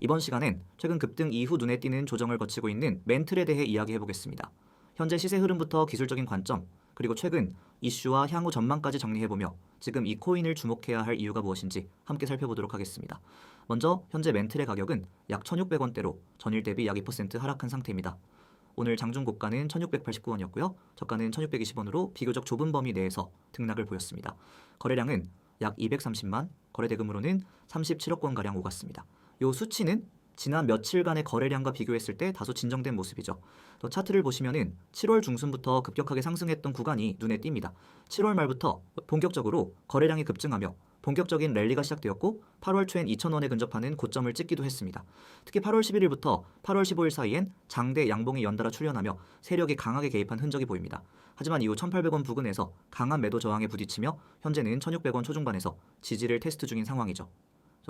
이번 시간엔 최근 급등 이후 눈에 띄는 조정을 거치고 있는 멘틀에 대해 이야기해보겠습니다. 현재 시세 흐름부터 기술적인 관점, 그리고 최근 이슈와 향후 전망까지 정리해보며 지금 이 코인을 주목해야 할 이유가 무엇인지 함께 살펴보도록 하겠습니다. 먼저 현재 멘틀의 가격은 약 1,600원대로 전일 대비 약 2% 하락한 상태입니다. 오늘 장중 고가는 1,689원이었고요. 저가는 1,620원으로 비교적 좁은 범위 내에서 등락을 보였습니다. 거래량은 약 230만, 거래대금으로는 37억 원가량 오갔습니다. 이 수치는 지난 며칠간의 거래량과 비교했을 때 다소 진정된 모습이죠. 또 차트를 보시면은 7월 중순부터 급격하게 상승했던 구간이 눈에 띕니다. 7월 말부터 본격적으로 거래량이 급증하며 본격적인 랠리가 시작되었고 8월 초엔 2,000원에 근접하는 고점을 찍기도 했습니다. 특히 8월 11일부터 8월 15일 사이엔 장대 양봉이 연달아 출현하며 세력이 강하게 개입한 흔적이 보입니다. 하지만 이후 1,800원 부근에서 강한 매도 저항에 부딪히며 현재는 1,600원 초중반에서 지지를 테스트 중인 상황이죠.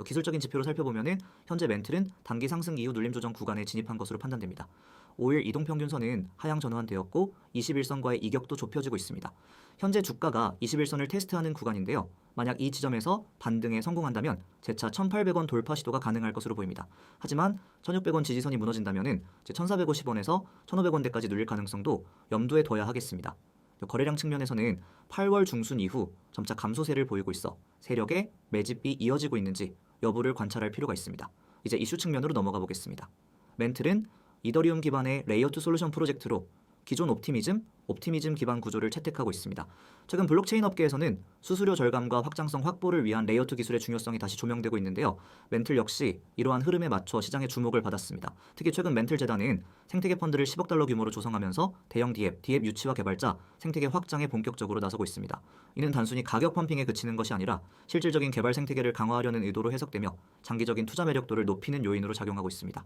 기술적인 지표로 살펴보면 현재 멘틀은 단기 상승 이후 눌림 조정 구간에 진입한 것으로 판단됩니다. 5일 이동평균선은 하향 전환되었고 21선과의 이격도 좁혀지고 있습니다. 현재 주가가 21선을 테스트하는 구간인데요. 만약 이 지점에서 반등에 성공한다면 재차 1,800원 돌파 시도가 가능할 것으로 보입니다. 하지만 1,600원 지지선이 무너진다면 1,450원에서 1,500원대까지 눌릴 가능성도 염두에 둬야 하겠습니다. 거래량 측면에서는 8월 중순 이후 점차 감소세를 보이고 있어 세력의 매집이 이어지고 있는지 여부를 관찰할 필요가 있습니다. 이제 이슈 측면으로 넘어가 보겠습니다. 멘틀은 이더리움 기반의 레이어2 솔루션 프로젝트로 기존 옵티미즘 기반 구조를 채택하고 있습니다. 최근 블록체인 업계에서는 수수료 절감과 확장성 확보를 위한 레이어2 기술의 중요성이 다시 조명되고 있는데요. 멘틀 역시 이러한 흐름에 맞춰 시장의 주목을 받았습니다. 특히 최근 멘틀 재단은 생태계 펀드를 10억 달러 규모로 조성하면서 대형 디앱 유치와 개발자, 생태계 확장에 본격적으로 나서고 있습니다. 이는 단순히 가격 펌핑에 그치는 것이 아니라 실질적인 개발 생태계를 강화하려는 의도로 해석되며 장기적인 투자 매력도를 높이는 요인으로 작용하고 있습니다.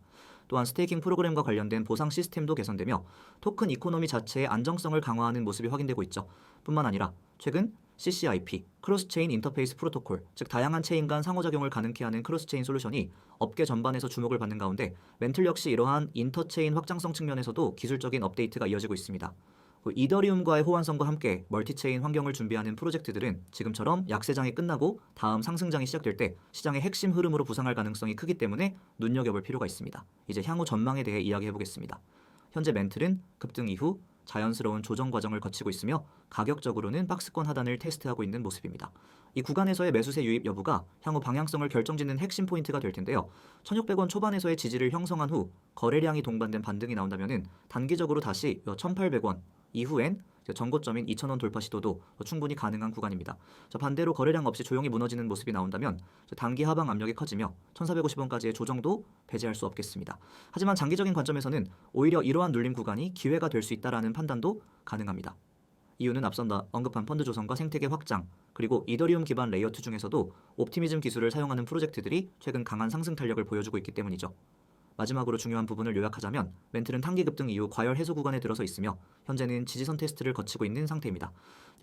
또한 스테이킹 프로그램과 관련된 보상 시스템도 개선되며 토큰 이코노미 자체의 안정성을 강화하는 모습이 확인되고 있죠. 뿐만 아니라 최근 CCIP, 크로스체인 인터페이스 프로토콜, 즉 다양한 체인 간 상호작용을 가능케 하는 크로스체인 솔루션이 업계 전반에서 주목을 받는 가운데 멘틀 역시 이러한 인터체인 확장성 측면에서도 기술적인 업데이트가 이어지고 있습니다. 이더리움과의 호환성과 함께 멀티체인 환경을 준비하는 프로젝트들은 지금처럼 약세장이 끝나고 다음 상승장이 시작될 때 시장의 핵심 흐름으로 부상할 가능성이 크기 때문에 눈여겨볼 필요가 있습니다. 이제 향후 전망에 대해 이야기해보겠습니다. 현재 멘틀은 급등 이후 자연스러운 조정 과정을 거치고 있으며 가격적으로는 박스권 하단을 테스트하고 있는 모습입니다. 이 구간에서의 매수세 유입 여부가 향후 방향성을 결정짓는 핵심 포인트가 될 텐데요. 1,600원 초반에서의 지지를 형성한 후 거래량이 동반된 반등이 나온다면 단기적으로 다시 1,800원 이후엔 전고점인 2,000원 돌파 시도도 충분히 가능한 구간입니다. 반대로 거래량 없이 조용히 무너지는 모습이 나온다면 단기 하방 압력이 커지며 1,450원까지의 조정도 배제할 수 없겠습니다. 하지만 장기적인 관점에서는 오히려 이러한 눌림 구간이 기회가 될 수 있다라는 판단도 가능합니다. 이유는 앞서 언급한 펀드 조성과 생태계 확장, 그리고 이더리움 기반 레이어2 중에서도 옵티미즘 기술을 사용하는 프로젝트들이 최근 강한 상승 탄력을 보여주고 있기 때문이죠. 마지막으로 중요한 부분을 요약하자면 멘틀은 단기 급등 이후 과열 해소 구간에 들어서 있으며 현재는 지지선 테스트를 거치고 있는 상태입니다.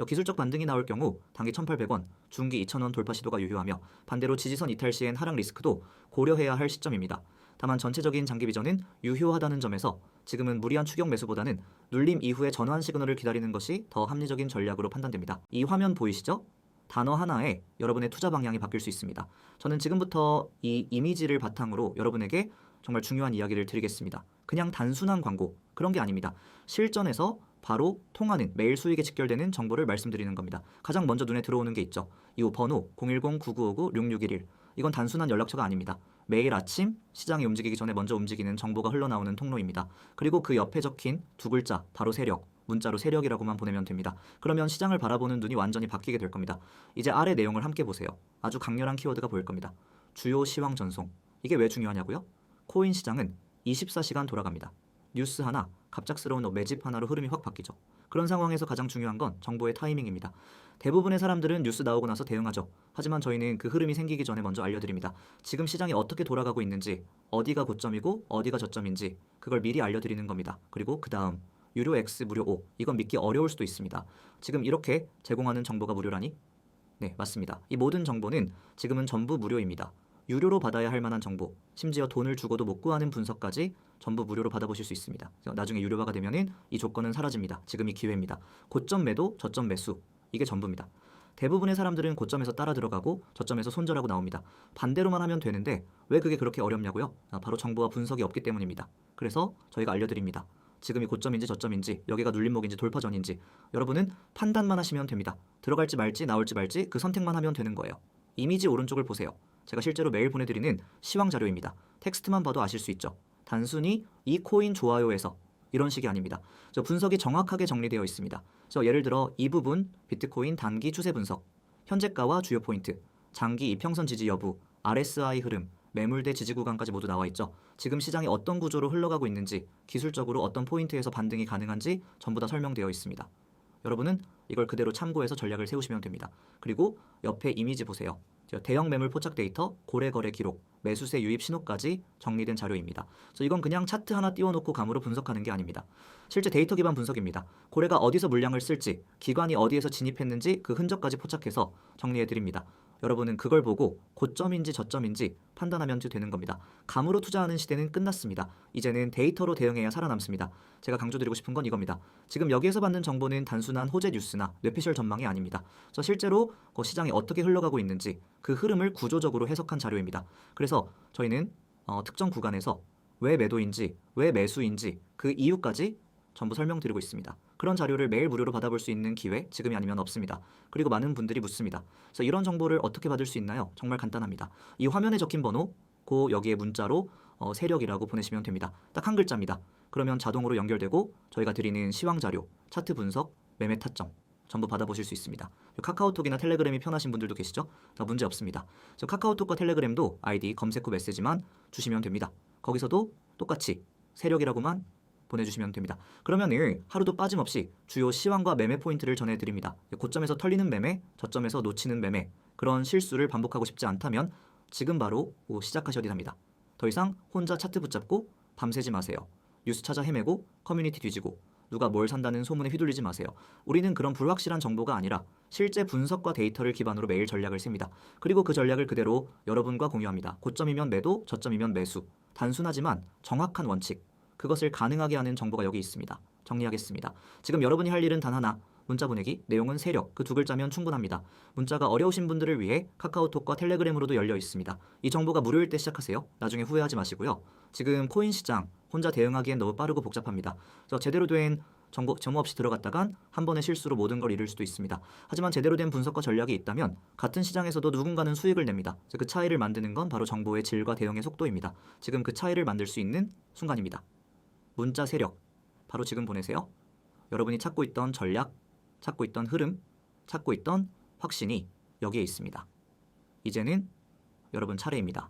기술적 반등이 나올 경우 단기 1,800원, 중기 2,000원 돌파 시도가 유효하며 반대로 지지선 이탈 시엔 하락 리스크도 고려해야 할 시점입니다. 다만 전체적인 장기 비전은 유효하다는 점에서 지금은 무리한 추격 매수보다는 눌림 이후의 전환 시그널을 기다리는 것이 더 합리적인 전략으로 판단됩니다. 이 화면 보이시죠? 단어 하나에 여러분의 투자 방향이 바뀔 수 있습니다. 저는 지금부터 이 이미지를 바탕으로 여러분에게 정말 중요한 이야기를 드리겠습니다. 그냥 단순한 광고, 그런 게 아닙니다. 실전에서 바로 통하는 매일 수익에 직결되는 정보를 말씀드리는 겁니다. 가장 먼저 눈에 들어오는 게 있죠. 이후 번호 010-9959-6611. 이건 단순한 연락처가 아닙니다. 매일 아침 시장이 움직이기 전에 먼저 움직이는 정보가 흘러나오는 통로입니다. 그리고 그 옆에 적힌 두 글자, 바로 세력, 문자로 세력이라고만 보내면 됩니다. 그러면 시장을 바라보는 눈이 완전히 바뀌게 될 겁니다. 이제 아래 내용을 함께 보세요. 아주 강렬한 키워드가 보일 겁니다. 주요 시황 전송. 이게 왜 중요하냐고요? 코인 시장은 24시간 돌아갑니다. 뉴스 하나, 갑작스러운 매집 하나로 흐름이 확 바뀌죠. 그런 상황에서 가장 중요한 건 정보의 타이밍입니다. 대부분의 사람들은 뉴스 나오고 나서 대응하죠. 하지만 저희는 그 흐름이 생기기 전에 먼저 알려드립니다. 지금 시장이 어떻게 돌아가고 있는지, 어디가 고점이고 어디가 저점인지 그걸 미리 알려드리는 겁니다. 그리고 그 다음 유료 X, 무료 O, 이건 믿기 어려울 수도 있습니다. 지금 이렇게 제공하는 정보가 무료라니? 네, 맞습니다. 이 모든 정보는 지금은 전부 무료입니다. 유료로 받아야 할 만한 정보, 심지어 돈을 주고도 못 구하는 분석까지 전부 무료로 받아보실 수 있습니다. 나중에 유료화가 되면은 이 조건은 사라집니다. 지금이 기회입니다. 고점 매도, 저점 매수, 이게 전부입니다. 대부분의 사람들은 고점에서 따라 들어가고 저점에서 손절하고 나옵니다. 반대로만 하면 되는데 왜 그게 그렇게 어렵냐고요? 바로 정보와 분석이 없기 때문입니다. 그래서 저희가 알려드립니다. 지금이 고점인지 저점인지, 여기가 눌림목인지 돌파전인지 여러분은 판단만 하시면 됩니다. 들어갈지 말지 나올지 말지 그 선택만 하면 되는 거예요. 이미지 오른쪽을 보세요. 제가 실제로 매일 보내드리는 시황 자료입니다. 텍스트만 봐도 아실 수 있죠. 단순히 이 코인 좋아요에서 이런 식이 아닙니다. 분석이 정확하게 정리되어 있습니다. 예를 들어 이 부분 비트코인 단기 추세 분석, 현재가와 주요 포인트, 장기 이평선 지지 여부, RSI 흐름, 매물대 지지 구간까지 모두 나와 있죠. 지금 시장이 어떤 구조로 흘러가고 있는지, 기술적으로 어떤 포인트에서 반등이 가능한지 전부 다 설명되어 있습니다. 여러분은 이걸 그대로 참고해서 전략을 세우시면 됩니다. 그리고 옆에 이미지 보세요. 대형 매물 포착 데이터, 고래 거래 기록, 매수세 유입 신호까지 정리된 자료입니다. 이건 그냥 차트 하나 띄워놓고 감으로 분석하는 게 아닙니다. 실제 데이터 기반 분석입니다. 고래가 어디서 물량을 쓸지, 기관이 어디에서 진입했는지 그 흔적까지 포착해서 정리해드립니다. 여러분은 그걸 보고 고점인지 저점인지 판단하면 되는 겁니다. 감으로 투자하는 시대는 끝났습니다. 이제는 데이터로 대응해야 살아남습니다. 제가 강조드리고 싶은 건 이겁니다. 지금 여기에서 받는 정보는 단순한 호재 뉴스나 뇌피셜 전망이 아닙니다. 실제로 시장이 어떻게 흘러가고 있는지 그 흐름을 구조적으로 해석한 자료입니다. 그래서 저희는 특정 구간에서 왜 매도인지, 왜 매수인지 그 이유까지 전부 설명드리고 있습니다. 그런 자료를 매일 무료로 받아볼 수 있는 기회 지금이 아니면 없습니다. 그리고 많은 분들이 묻습니다. 그래서 이런 정보를 어떻게 받을 수 있나요? 정말 간단합니다. 이 화면에 적힌 번호, 여기에 문자로 세력이라고 보내시면 됩니다. 딱 한 글자입니다. 그러면 자동으로 연결되고 저희가 드리는 시황 자료, 차트 분석, 매매 타점 전부 받아보실 수 있습니다. 카카오톡이나 텔레그램이 편하신 분들도 계시죠? 문제 없습니다. 카카오톡과 텔레그램도 아이디 검색 후 메시지만 주시면 됩니다. 거기서도 똑같이 세력이라고만 보내주시면 됩니다. 그러면 하루도 빠짐없이 주요 시황과 매매 포인트를 전해드립니다. 고점에서 털리는 매매, 저점에서 놓치는 매매, 그런 실수를 반복하고 싶지 않다면 지금 바로 시작하셔야 합니다. 더 이상 혼자 차트 붙잡고 밤새지 마세요. 뉴스 찾아 헤매고 커뮤니티 뒤지고 누가 뭘 산다는 소문에 휘둘리지 마세요. 우리는 그런 불확실한 정보가 아니라 실제 분석과 데이터를 기반으로 매일 전략을 셉니다. 그리고 그 전략을 그대로 여러분과 공유합니다. 고점이면 매도, 저점이면 매수. 단순하지만 정확한 원칙. 그것을 가능하게 하는 정보가 여기 있습니다. 정리하겠습니다. 지금 여러분이 할 일은 단 하나. 문자 보내기, 내용은 세력, 그 두 글자면 충분합니다. 문자가 어려우신 분들을 위해 카카오톡과 텔레그램으로도 열려 있습니다. 이 정보가 무료일 때 시작하세요. 나중에 후회하지 마시고요. 지금 코인 시장 혼자 대응하기엔 너무 빠르고 복잡합니다. 제대로 된 정보 없이 들어갔다간 한 번의 실수로 모든 걸 잃을 수도 있습니다. 하지만 제대로 된 분석과 전략이 있다면 같은 시장에서도 누군가는 수익을 냅니다. 그 차이를 만드는 건 바로 정보의 질과 대응의 속도입니다. 지금 그 차이를 만들 수 있는 순간입니다. 문자 세력 바로 지금 보내세요. 여러분이 찾고 있던 전략, 찾고 있던 흐름, 찾고 있던 확신이 여기에 있습니다. 이제는 여러분 차례입니다.